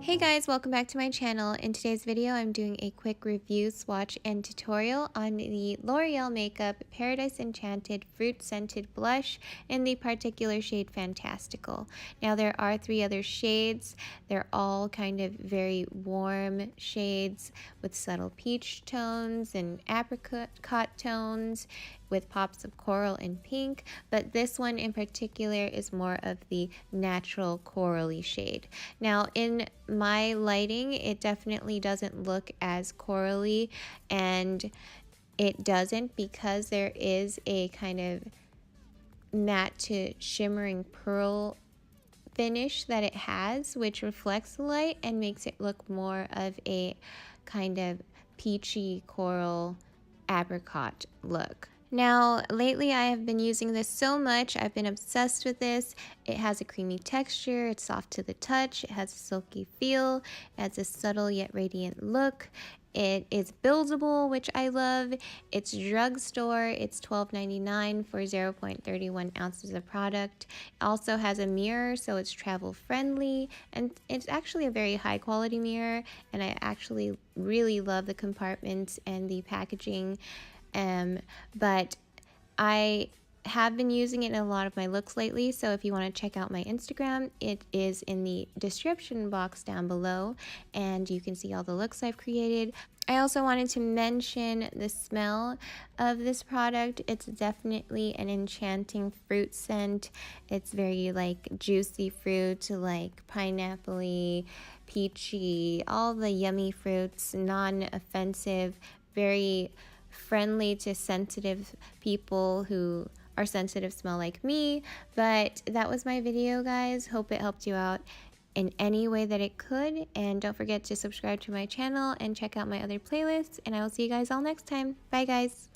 Hey guys, welcome back to my channel. In today's video, I'm doing a quick review, swatch, and tutorial on the L'Oreal Makeup Paradise Enchanted Fruit Scented Blush in the particular shade Fantastical. Now there are 3 other shades. They're all kind of very warm shades with subtle peach tones and apricot tones with pops of coral and pink, but this one in particular is more of the natural corally shade. Now in my lighting, it definitely doesn't look as corally, and it doesn't because there is a kind of matte to shimmering pearl finish that it has, which reflects the light and makes it look more of a kind of peachy coral apricot look. Now, lately I have been using this so much. I've been obsessed with this. It has a creamy texture, it's soft to the touch, it has a silky feel, it has a subtle yet radiant look. It is buildable, which I love. It's drugstore. It's $12.99 for 0.31 ounces of product. It also has a mirror, so it's travel friendly, and it's actually a very high quality mirror, and I actually really love the compartments and the packaging. But I have been using it in a lot of my looks lately, so if you want to check out my Instagram, it is in the description box down below, and you can see all the looks I've created. I also wanted to mention the smell of this product. It's definitely an enchanting fruit scent. It's very like juicy fruit, like pineapple-y, peachy, all the yummy fruits, non-offensive, very friendly to sensitive people who are sensitive smell like me. But that was my video, guys. Hope it helped you out in any way that it could, and don't forget to subscribe to my channel and check out my other playlists, and I will see you guys all next time. Bye guys.